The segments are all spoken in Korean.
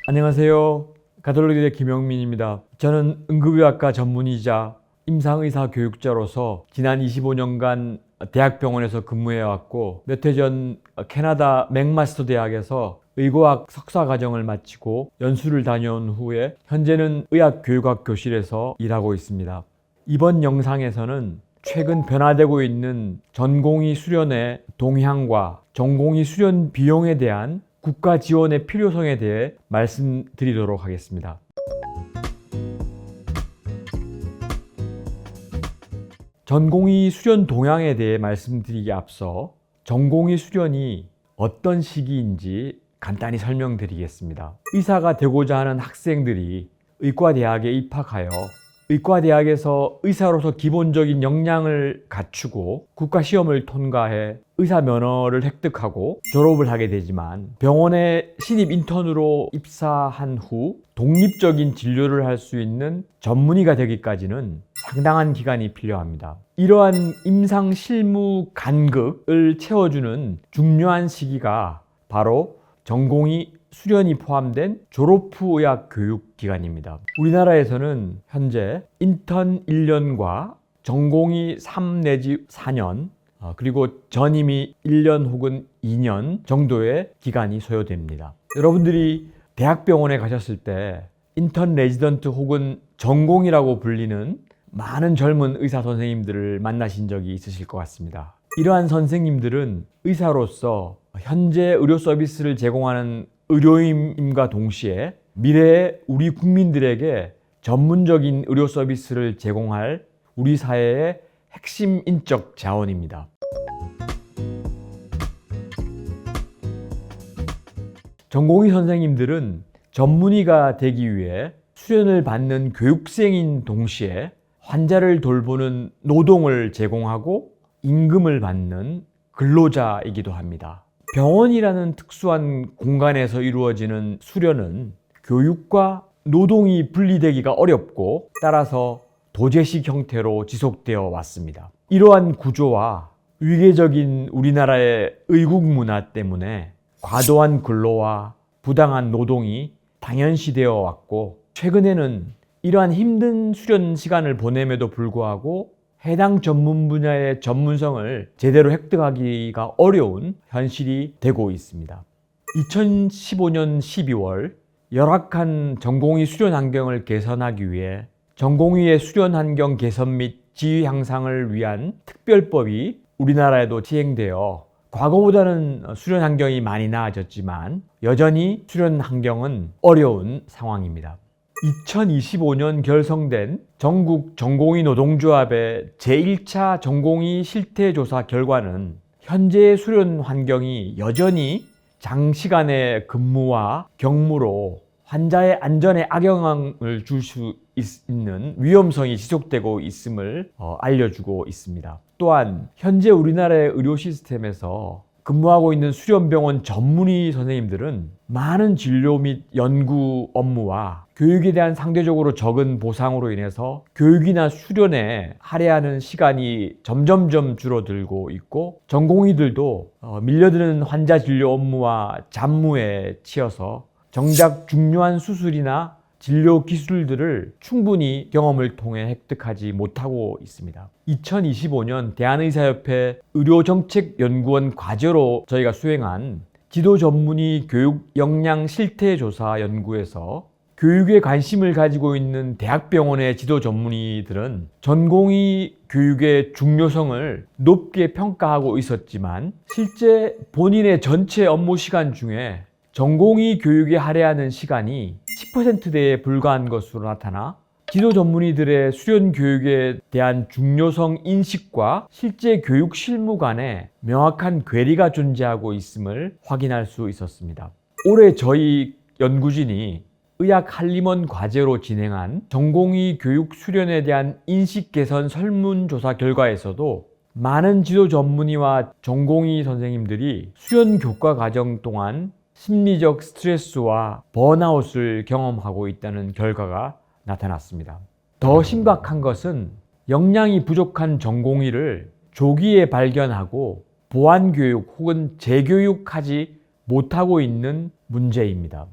안녕하세요. 가톨릭대 김영민입니다. 저는 응급의학과 전문의자 임상의사 교육자로서 지난 25년간 대학병원에서 근무해왔고 몇 해 전 캐나다 맥마스터 대학에서 의과학 석사 과정을 마치고 연수를 다녀온 후에 현재는 의학교육학 교실에서 일하고 있습니다. 이번 영상에서는 최근 변화되고 있는 전공의 수련의 동향과 전공의 수련 비용에 대한 국가 지원의 필요성에 대해 말씀드리도록 하겠습니다. 전공의 수련 동향에 대해 말씀드리기 앞서 전공의 수련이 어떤 시기인지 간단히 설명드리겠습니다. 의사가 되고자 하는 학생들이 의과대학에 입학하여 의과대학에서 의사로서 기본적인 역량을 갖추고 국가시험을 통과해 의사 면허를 획득하고 졸업을 하게 되지만 병원에 신입 인턴으로 입사한 후 독립적인 진료를 할 수 있는 전문의가 되기까지는 상당한 기간이 필요합니다. 이러한 임상 실무 간극을 채워주는 중요한 시기가 바로 전공의 수련이 포함된 졸업 후 의학 교육 기간입니다. 우리나라에서는 현재 인턴 1년과 전공의 3 내지 4년 그리고 전임이 1년 혹은 2년 정도의 기간이 소요됩니다. 여러분들이 대학병원에 가셨을 때 인턴 레지던트 혹은 전공이라고 불리는 많은 젊은 의사 선생님들을 만나신 적이 있으실 것 같습니다. 이러한 선생님들은 의사로서 현재 의료 서비스를 제공하는 의료인임과 동시에 미래의 우리 국민들에게 전문적인 의료 서비스를 제공할 우리 사회의 핵심 인적 자원입니다. 전공의 선생님들은 전문의가 되기 위해 수련을 받는 교육생인 동시에 환자를 돌보는 노동을 제공하고 임금을 받는 근로자이기도 합니다. 병원이라는 특수한 공간에서 이루어지는 수련은 교육과 노동이 분리되기가 어렵고 따라서 도제식 형태로 지속되어 왔습니다. 이러한 구조와 위계적인 우리나라의 의국 문화 때문에 과도한 근로와 부당한 노동이 당연시되어 왔고 최근에는 이러한 힘든 수련 시간을 보냄에도 불구하고 해당 전문 분야의 전문성을 제대로 획득하기가 어려운 현실이 되고 있습니다. 2015년 12월 열악한 전공의 수련 환경을 개선하기 위해 전공의의 수련 환경 개선 및 지위 향상을 위한 특별법이 우리나라에도 시행되어 과거보다는 수련 환경이 많이 나아졌지만 여전히 수련 환경은 어려운 상황입니다. 2025년 결성된 전국 전공의 노동조합의 제1차 전공의 실태조사 결과는 현재의 수련 환경이 여전히 장시간의 근무와 경무로 환자의 안전에 악영향을 줄 수 있는 위험성이 지속되고 있음을 알려주고 있습니다. 또한 현재 우리나라의 의료 시스템에서 근무하고 있는 수련병원 전문의 선생님들은 많은 진료 및 연구 업무와 교육에 대한 상대적으로 적은 보상으로 인해서 교육이나 수련에 할애하는 시간이 점점점 줄어들고 있고 전공의들도 밀려드는 환자 진료 업무와 잡무에 치여서 정작 중요한 수술이나 진료 기술들을 충분히 경험을 통해 획득하지 못하고 있습니다. 2025년 대한의사협회 의료정책연구원 과제로 저희가 수행한 지도전문의 교육 역량 실태조사 연구에서 교육에 관심을 가지고 있는 대학병원의 지도전문의들은 전공의 교육의 중요성을 높게 평가하고 있었지만 실제 본인의 전체 업무 시간 중에 전공의 교육에 할애하는 시간이 10%대에 불과한 것으로 나타나 지도 전문의들의 수련 교육에 대한 중요성 인식과 실제 교육 실무 간에 명확한 괴리가 존재하고 있음을 확인할 수 있었습니다. 올해 저희 연구진이 의학 한림원 과제로 진행한 전공의 교육 수련에 대한 인식 개선 설문조사 결과에서도 많은 지도 전문의와 전공의 선생님들이 수련 교과 과정 동안 심리적 스트레스와 번아웃을 경험하고 있다는 결과가 나타났습니다. 더 심각한 것은 역량이 부족한 전공의를 조기에 발견하고 보완교육 혹은 재교육하지 못하고 있는 문제입니다.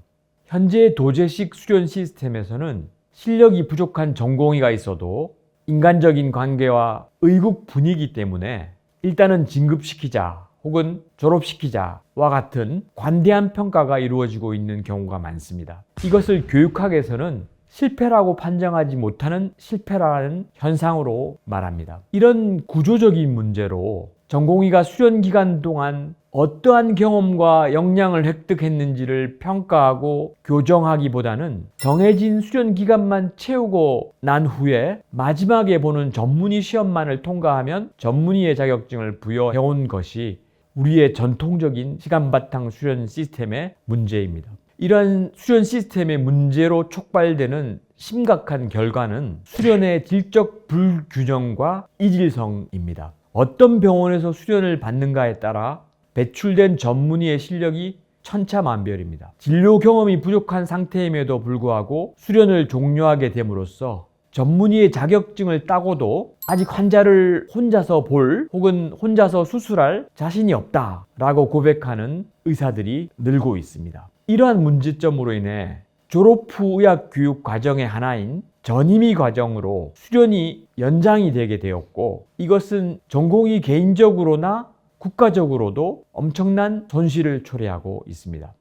현재 도제식 수련 시스템에서는 실력이 부족한 전공의가 있어도 인간적인 관계와 의국 분위기 때문에 일단은 진급시키자 혹은 졸업시키자와 같은 관대한 평가가 이루어지고 있는 경우가 많습니다. 이것을 교육학에서는 실패라고 판정하지 못하는 실패라는 현상으로 말합니다. 이런 구조적인 문제로 전공의가 수련 기간 동안 어떠한 경험과 역량을 획득했는지를 평가하고 교정하기보다는 정해진 수련 기간만 채우고 난 후에 마지막에 보는 전문의 시험만을 통과하면 전문의의 자격증을 부여해온 것이 우리의 전통적인 시간 바탕 수련 시스템의 문제입니다. 이러한 수련 시스템의 문제로 촉발되는 심각한 결과는 수련의 질적 불균형과 이질성입니다. 어떤 병원에서 수련을 받는가에 따라 배출된 전문의의 실력이 천차만별입니다. 진료 경험이 부족한 상태임에도 불구하고 수련을 종료하게 됨으로써 전문의의 자격증을 따고도 아직 환자를 혼자서 볼 혹은 혼자서 수술할 자신이 없다라고 고백하는 의사들이 늘고 있습니다. 이러한 문제점으로 인해 졸업 후 의학 교육 과정의 하나인 전임의 과정으로 수련이 연장이 되게 되었고, 이것은 전공의 개인적으로나 국가적으로도 엄청난 손실을 초래하고 있습니다.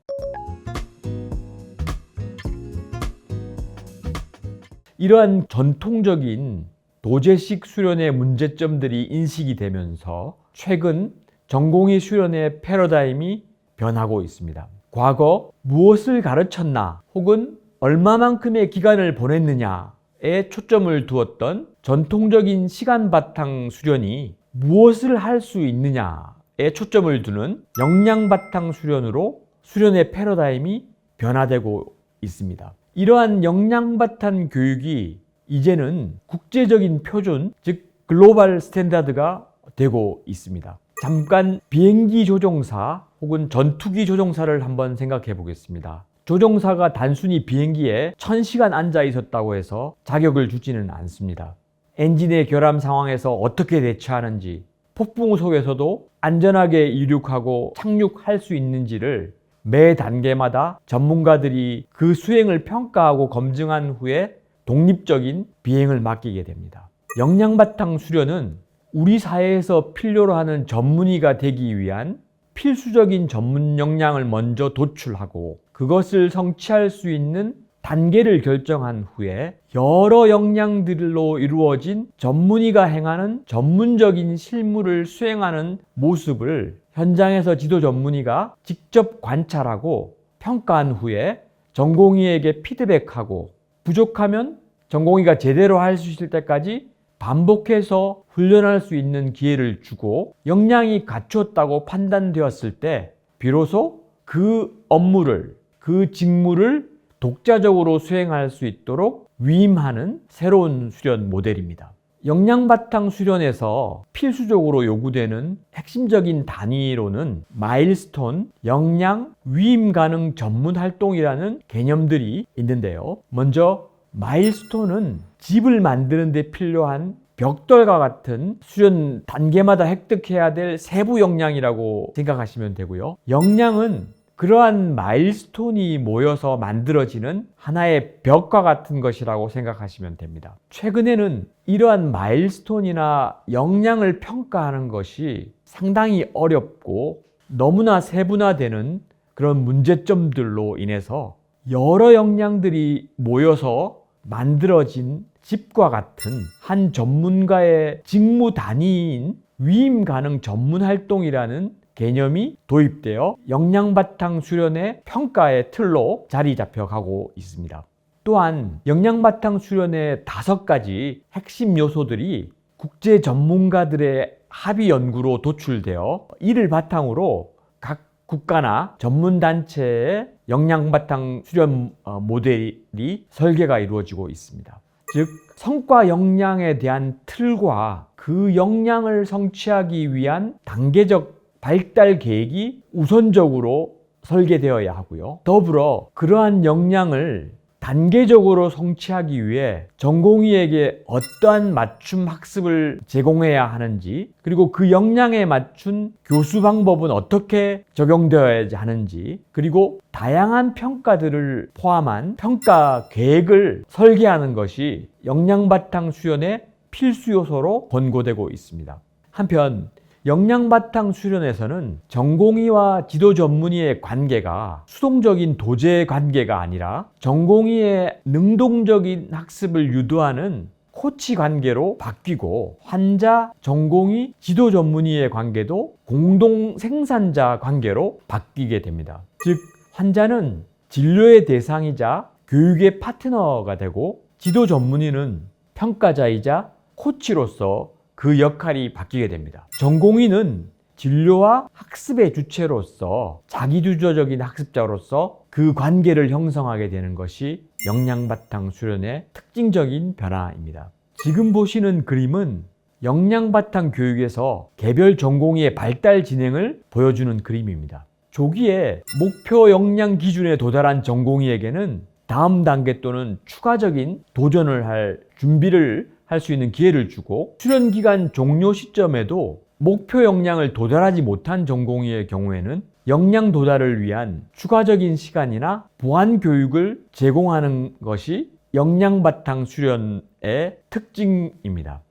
이러한 전통적인 도제식 수련의 문제점들이 인식이 되면서 최근 전공의 수련의 패러다임이 변하고 있습니다. 과거 무엇을 가르쳤나 혹은 얼마만큼의 기간을 보냈느냐에 초점을 두었던 전통적인 시간 바탕 수련이 무엇을 할 수 있느냐에 초점을 두는 역량 바탕 수련으로 수련의 패러다임이 변화되고 있습니다. 이러한 역량 바탕 교육이 이제는 국제적인 표준, 즉 글로벌 스탠다드가 되고 있습니다. 잠깐 비행기 조종사 혹은 전투기 조종사를 한번 생각해 보겠습니다. 조종사가 단순히 비행기에 1000시간 앉아 있었다고 해서 자격을 주지는 않습니다. 엔진의 결함 상황에서 어떻게 대처하는지, 폭풍 속에서도 안전하게 이륙하고 착륙할 수 있는지를 매 단계마다 전문가들이 그 수행을 평가하고 검증한 후에 독립적인 비행을 맡기게 됩니다. 역량 바탕 수련은 우리 사회에서 필요로 하는 전문의가 되기 위한 필수적인 전문 역량을 먼저 도출하고 그것을 성취할 수 있는 단계를 결정한 후에 여러 역량들로 이루어진 전문의가 행하는 전문적인 실무를 수행하는 모습을 현장에서 지도 전문의가 직접 관찰하고 평가한 후에 전공의에게 피드백하고, 부족하면 전공의가 제대로 할 수 있을 때까지 반복해서 훈련할 수 있는 기회를 주고, 역량이 갖추었다고 판단되었을 때 비로소 그 업무를, 그 직무를 독자적으로 수행할 수 있도록 위임하는 새로운 수련 모델입니다. 역량 바탕 수련에서 필수적으로 요구되는 핵심적인 단위로는 마일스톤, 역량, 위임 가능 전문 활동이라는 개념들이 있는데요. 먼저 마일스톤은 집을 만드는 데 필요한 벽돌과 같은 수련 단계마다 획득해야 될 세부 역량이라고 생각하시면 되고요. 역량은 그러한 마일스톤이 모여서 만들어지는 하나의 벽과 같은 것이라고 생각하시면 됩니다. 최근에는 이러한 마일스톤이나 역량을 평가하는 것이 상당히 어렵고 너무나 세분화되는 그런 문제점들로 인해서 여러 역량들이 모여서 만들어진 집과 같은 한 전문가의 직무 단위인 위임 가능 전문 활동이라는 개념이 도입되어 역량 바탕 수련의 평가의 틀로 자리 잡혀가고 있습니다. 또한 역량 바탕 수련의 5가지 핵심 요소들이 국제 전문가들의 합의 연구로 도출되어 이를 바탕으로 각 국가나 전문단체의 역량 바탕 수련 모델이 설계가 이루어지고 있습니다. 즉, 성과 역량에 대한 틀과 그 역량을 성취하기 위한 단계적 발달 계획이 우선적으로 설계되어야 하고요. 더불어 그러한 역량을 단계적으로 성취하기 위해 전공의에게 어떠한 맞춤 학습을 제공해야 하는지, 그리고 그 역량에 맞춘 교수 방법은 어떻게 적용되어야 하는지, 그리고 다양한 평가들을 포함한 평가 계획을 설계하는 것이 역량바탕 수련의 필수 요소로 권고되고 있습니다. 한편 역량바탕 수련에서는 전공의와 지도 전문의의 관계가 수동적인 도제 관계가 아니라 전공의의 능동적인 학습을 유도하는 코치 관계로 바뀌고, 환자, 전공의, 지도 전문의의 관계도 공동 생산자 관계로 바뀌게 됩니다. 즉, 환자는 진료의 대상이자 교육의 파트너가 되고, 지도 전문의는 평가자이자 코치로서 그 역할이 바뀌게 됩니다. 전공의는 진료와 학습의 주체로서 자기주도적인 학습자로서 그 관계를 형성하게 되는 것이 역량바탕 수련의 특징적인 변화입니다. 지금 보시는 그림은 역량바탕 교육에서 개별 전공의의 발달 진행을 보여주는 그림입니다. 조기에 목표 역량 기준에 도달한 전공의에게는 다음 단계 또는 추가적인 도전을 할 준비를 할 수 있는 기회를 주고, 수련 기간 종료 시점에도 목표 역량을 도달하지 못한 전공의의 경우에는 역량 도달을 위한 추가적인 시간이나 보완 교육을 제공하는 것이 역량 바탕 수련의 특징입니다.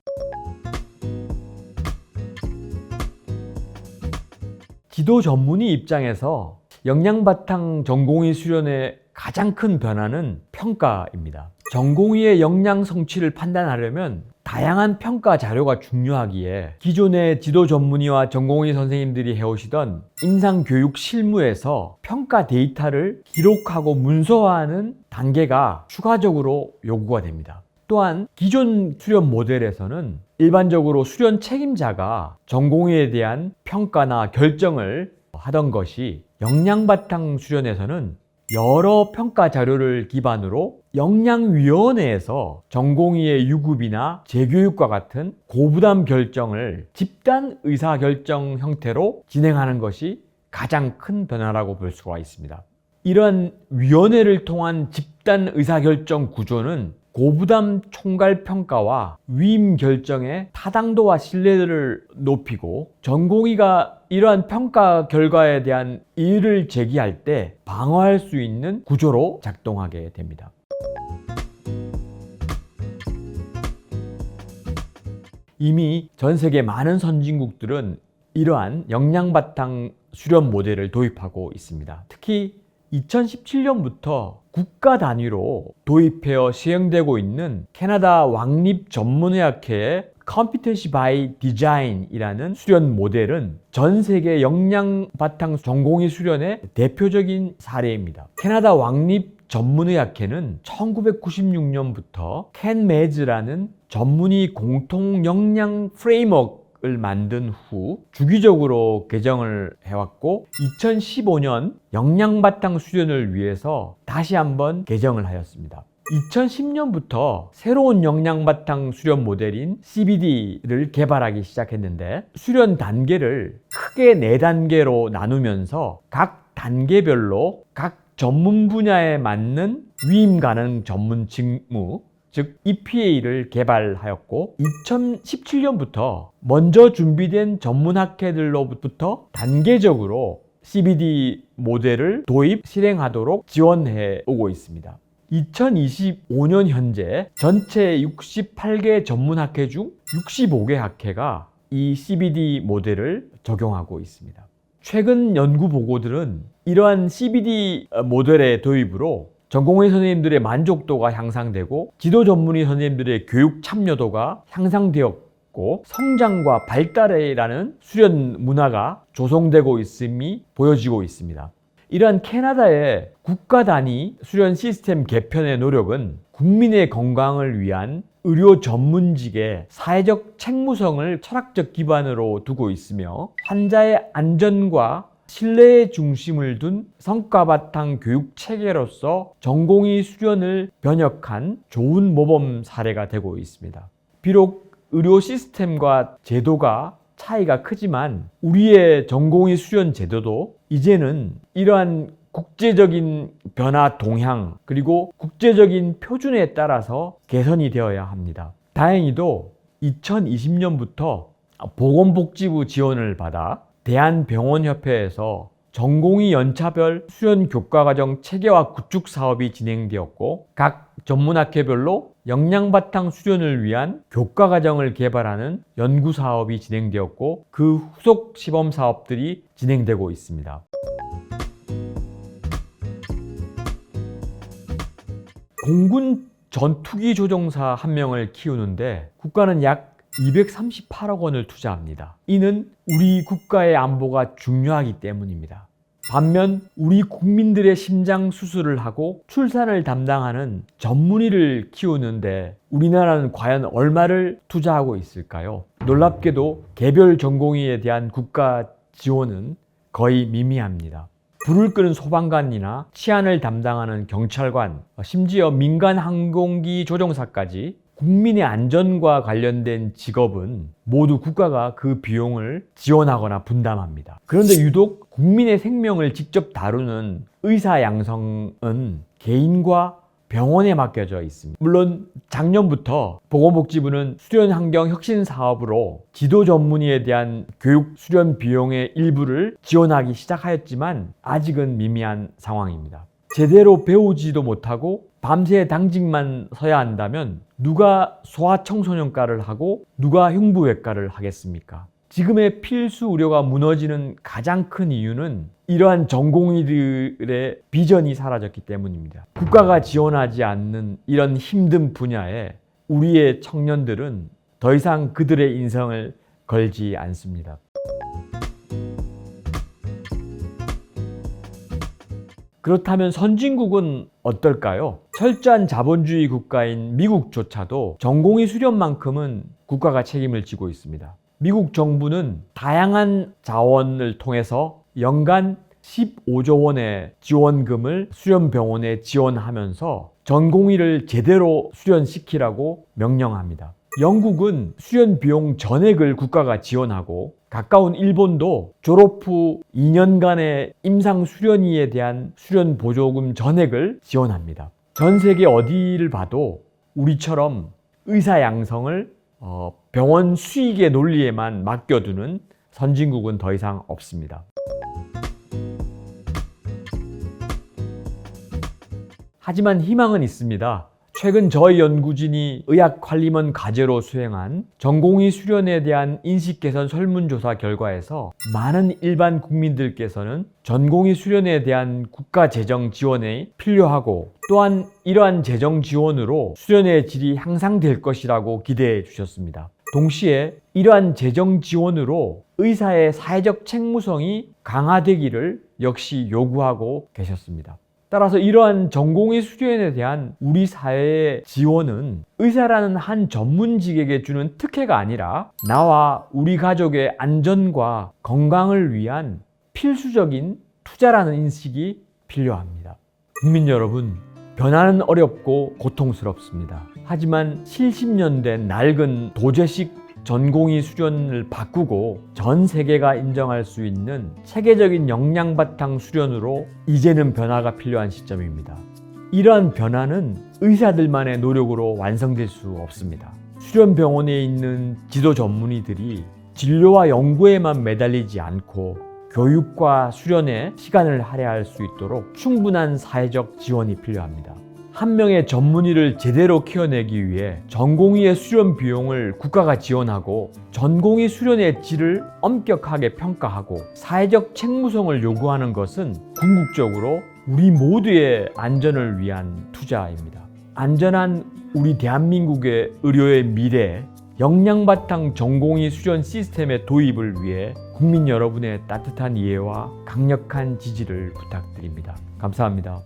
지도 전문의 입장에서 역량 바탕 전공의 수련의 가장 큰 변화는 평가입니다. 전공의의 역량 성취를 판단하려면 다양한 평가 자료가 중요하기에, 기존의 지도 전문의와 전공의 선생님들이 해오시던 임상교육 실무에서 평가 데이터를 기록하고 문서화하는 단계가 추가적으로 요구가 됩니다. 또한 기존 수련 모델에서는 일반적으로 수련 책임자가 전공의에 대한 평가나 결정을 하던 것이, 역량바탕 수련에서는 여러 평가 자료를 기반으로 역량위원회에서 전공의의 유급이나 재교육과 같은 고부담 결정을 집단 의사결정 형태로 진행하는 것이 가장 큰 변화라고 볼 수가 있습니다. 이러한 위원회를 통한 집단 의사결정 구조는 고부담 총괄 평가와 위임 결정의 타당도와 신뢰도를 높이고, 전공의가 이러한 평가 결과에 대한 이의를 제기할 때 방어할 수 있는 구조로 작동하게 됩니다. 이미 전 세계 많은 선진국들은 이러한 역량바탕 수련 모델을 도입하고 있습니다. 특히 2017년부터 국가 단위로 도입되어 시행되고 있는 캐나다 왕립 전문의학회의 Competency by Design이라는 수련 모델은 전 세계 역량 바탕 전공의 수련의 대표적인 사례입니다. 캐나다 왕립 전문의학회는 1996년부터 캔메즈라는 전문의 공통 역량 프레임워크를 만든 후 주기적으로 개정을 해왔고, 2015년 역량바탕 수련을 위해서 다시 한번 개정을 하였습니다. 2010년부터 새로운 역량바탕 수련 모델인 CBD를 개발하기 시작했는데, 수련 단계를 크게 4단계로 나누면서 각 단계별로 각 전문 분야에 맞는 위임 가능 전문 직무, 즉 EPA를 개발하였고, 2017년부터 먼저 준비된 전문학회들로부터 단계적으로 CBD 모델을 도입, 실행하도록 지원해 오고 있습니다. 2025년 현재 전체 68개 전문학회 중 65개 학회가 이 CBD 모델을 적용하고 있습니다. 최근 연구 보고들은 이러한 CBD 모델의 도입으로 전공의 선생님들의 만족도가 향상되고, 지도 전문의 선생님들의 교육 참여도가 향상되었고, 성장과 발달이라는 수련 문화가 조성되고 있음이 보여지고 있습니다. 이러한 캐나다의 국가 단위 수련 시스템 개편의 노력은 국민의 건강을 위한 의료 전문직의 사회적 책무성을 철학적 기반으로 두고 있으며, 환자의 안전과 신뢰의 중심을 둔 성과 바탕 교육 체계로서 전공의 수련을 변혁한 좋은 모범 사례가 되고 있습니다. 비록 의료 시스템과 제도가 차이가 크지만, 우리의 전공의 수련 제도도 이제는 이러한 국제적인 변화 동향 그리고 국제적인 표준에 따라서 개선이 되어야 합니다. 다행히도 2020년부터 보건복지부 지원을 받아 대한병원협회에서 전공의 연차별 수련 교과과정 체계화 구축 사업이 진행되었고, 각 전문학회별로 역량 바탕 수련을 위한 교과과정을 개발하는 연구 사업이 진행되었고, 그 후속 시범 사업들이 진행되고 있습니다. 공군 전투기 조종사 한 명을 키우는데 국가는 약 238억 원을 투자합니다. 이는 우리 국가의 안보가 중요하기 때문입니다. 반면 우리 국민들의 심장 수술을 하고 출산을 담당하는 전문의를 키우는데 우리나라는 과연 얼마를 투자하고 있을까요? 놀랍게도 개별 전공의에 대한 국가 지원은 거의 미미합니다. 불을 끄는 소방관이나 치안을 담당하는 경찰관, 심지어 민간 항공기 조종사까지 국민의 안전과 관련된 직업은 모두 국가가 그 비용을 지원하거나 분담합니다. 그런데 유독 국민의 생명을 직접 다루는 의사 양성은 개인과 병원에 맡겨져 있습니다. 물론 작년부터 보건복지부는 수련 환경 혁신 사업으로 지도 전문의에 대한 교육 수련 비용의 일부를 지원하기 시작하였지만 아직은 미미한 상황입니다. 제대로 배우지도 못하고 밤새 당직만 서야 한다면 누가 소아청소년과를 하고 누가 흉부외과를 하겠습니까? 지금의 필수 의료가 무너지는 가장 큰 이유는 이러한 전공의들의 비전이 사라졌기 때문입니다. 국가가 지원하지 않는 이런 힘든 분야에 우리의 청년들은 더 이상 그들의 인생을 걸지 않습니다. 그렇다면 선진국은 어떨까요? 철저한 자본주의 국가인 미국조차도 전공의 수련만큼은 국가가 책임을 지고 있습니다. 미국 정부는 다양한 자원을 통해서 연간 15조 원의 지원금을 수련병원에 지원하면서 전공의를 제대로 수련시키라고 명령합니다. 영국은 수련 비용 전액을 국가가 지원하고 가까운 일본도 졸업 후 2년간의 임상 수련의에 대한 수련 보조금 전액을 지원합니다. 전 세계 어디를 봐도 우리처럼 의사 양성을 병원 수익의 논리에만 맡겨두는 선진국은 더 이상 없습니다. 하지만 희망은 있습니다. 최근 저희 연구진이 의학관리원 과제로 수행한 전공의 수련에 대한 인식 개선 설문조사 결과에서 많은 일반 국민들께서는 전공의 수련에 대한 국가 재정 지원이 필요하고 또한 이러한 재정 지원으로 수련의 질이 향상될 것이라고 기대해 주셨습니다. 동시에 이러한 재정 지원으로 의사의 사회적 책무성이 강화되기를 역시 요구하고 계셨습니다. 따라서 이러한 전공의 수련에 대한 우리 사회의 지원은 의사라는 한 전문직에게 주는 특혜가 아니라 나와 우리 가족의 안전과 건강을 위한 필수적인 투자라는 인식이 필요합니다. 국민 여러분, 변화는 어렵고 고통스럽습니다. 하지만 70년 된 낡은 도제식 전공의 수련을 바꾸고 전 세계가 인정할 수 있는 체계적인 역량 바탕 수련으로 이제는 변화가 필요한 시점입니다. 이러한 변화는 의사들만의 노력으로 완성될 수 없습니다. 수련병원에 있는 지도 전문의들이 진료와 연구에만 매달리지 않고 교육과 수련에 시간을 할애할 수 있도록 충분한 사회적 지원이 필요합니다. 한 명의 전문의를 제대로 키워내기 위해 전공의의 수련 비용을 국가가 지원하고 전공의 수련의 질을 엄격하게 평가하고 사회적 책무성을 요구하는 것은 궁극적으로 우리 모두의 안전을 위한 투자입니다. 안전한 우리 대한민국의 의료의 미래, 역량 바탕 전공의 수련 시스템의 도입을 위해 국민 여러분의 따뜻한 이해와 강력한 지지를 부탁드립니다. 감사합니다.